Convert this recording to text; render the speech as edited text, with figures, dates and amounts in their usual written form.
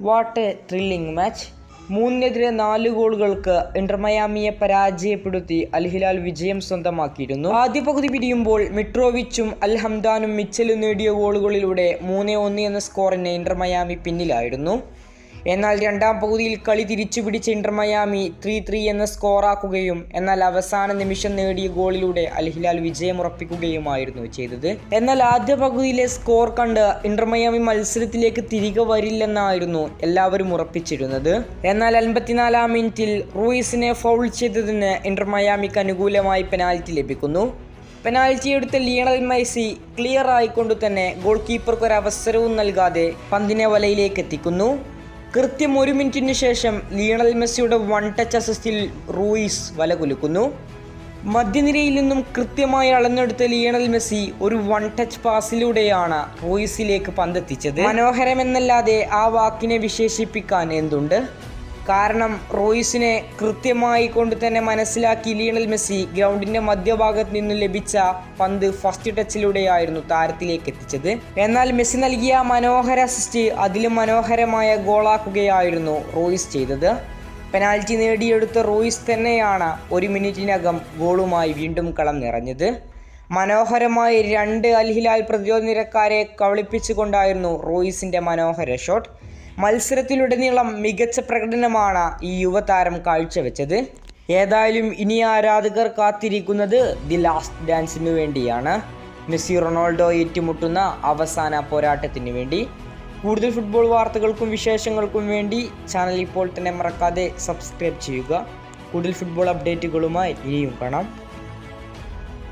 What A thrilling match. 3-4 ഗോളുകൾക്ക് Inter മയാമിയെ പരാജയപ്പെടുത്തി അൽ ഹിലാൽ വിജയം സ്വന്തമാക്കിയിരുന്നു. ആദ്യ പകുതി പിരിയുമ്പോൾ മിട്രോവിച്ചും അൽ ഹംദാനും മിച്ചലും നേടിയ ഗോളുകളിലൂടെ 3-1 എന്ന സ്കോറിന് ഇന്റർ മയാമി പിന്നിലായിരുന്നു. എന്നാൽ രണ്ടാം പകുതിയിൽ കളി തിരിച്ചുപിടിച്ച ഇന്റർ മയാമി 3-3 എന്ന സ്കോറാക്കുകയും എന്നാൽ അവസാന നിമിഷം നേടിയ ഗോളിലൂടെ അൽ ഹിലാൽ വിജയമുറപ്പിക്കുകയുമായിരുന്നു ചെയ്തത്. എന്നാൽ ആദ്യ പകുതിയിലെ സ്കോർ കണ്ട് ഇന്റർ മയാമി മത്സരത്തിലേക്ക് തിരികെ വരില്ലെന്നായിരുന്നു എല്ലാവരും ഉറപ്പിച്ചിരുന്നത്. എന്നാൽ 54-ാം മിനിറ്റിൽ റൂയിസിനെ ഫൗൾ ചെയ്തതിന് ഇന്റർ മയാമിക്ക് അനുകൂലമായി പെനാൽറ്റി ലഭിക്കുന്നു. പെനാൽറ്റി എടുത്ത ലിയണൽ മെസ്സി ക്ലിയർ ആയിക്കൊണ്ട് തന്നെ ഗോൾ കീപ്പർക്ക് ഒരു അവസരവും നൽകാതെ പന്തിനെ വലയിലേക്ക് എത്തിക്കുന്നു. കൃത്യം 1 മിനിറ്റിന് ശേഷം ലിയണൽ മെസ്സിയുടെ 1 ടച്ച് അസിസ്റ്റിൽ റൂയിസ് വല കുലുക്കുന്നു. മധ്യനിരയിൽ നിന്നും കൃത്യമായി അളന്നെടുത്ത ലിയണൽ മെസ്സി ഒരു 1 ടച്ച് പാസിലൂടെയാണ് റൂയിസിലേക്ക് പന്തെത്തിച്ചത്. മനോഹരമെന്നല്ലാതെ ആ വാക്കിനെ വിശേഷിപ്പിക്കാൻ എന്തുണ്ട്? കാരണം റൂയിസിനെ കൃത്യമായി കൊണ്ട് തന്നെ മനസ്സിലാക്കി ലിയണൽ മെസ്സി ഗ്രൗണ്ടിന്റെ മധ്യഭാഗത്ത് നിന്നും ലഭിച്ച പന്ത് ഫസ്റ്റ് ടച്ചിലൂടെയായിരുന്നു താരത്തിലേക്ക് എത്തിച്ചത്. എന്നാൽ മെസ്സി നൽകിയ മനോഹര അസിസ്റ്റ് അതിലും മനോഹരമായ ഗോളാക്കുകയായിരുന്നു റൂയിസ് ചെയ്തത്. പെനാൽറ്റി നേടിയെടുത്ത റൂയിസ് തന്നെയാണ് 1 മിനിറ്റിനകം ഗോളുമായി വീണ്ടും കളം നിറഞ്ഞത്. മനോഹരമായി 2 അൽ ഹിലാൽ പ്രതിരോധ നിരക്കാരെ കബളിപ്പിച്ചുകൊണ്ടായിരുന്നു റൂയിസിന്റെ മനോഹര ഷോട്ട്. മത്സരത്തിലുടനീളം മികച്ച പ്രകടനമാണ് ഈ യുവതാരം കാഴ്ചവെച്ചത്. ഏതായാലും ഇനി ആരാധകർ കാത്തിരിക്കുന്നത് ദി ലാസ്റ്റ് ഡാൻസിനു വേണ്ടിയാണ്. മെസ്സി റൊണാൾഡോ ഏറ്റുമുട്ടുന്ന അവസാന പോരാട്ടത്തിന് വേണ്ടി. കൂടുതൽ ഫുട്ബോൾ വാർത്തകൾക്കും വിശേഷങ്ങൾക്കും വേണ്ടി ചാനൽ ഇപ്പോൾ തന്നെ മറക്കാതെ സബ്സ്ക്രൈബ് ചെയ്യുക. കൂടുതൽ ഫുട്ബോൾ അപ്ഡേറ്റുകളുമായി ഇനിയും കാണാം.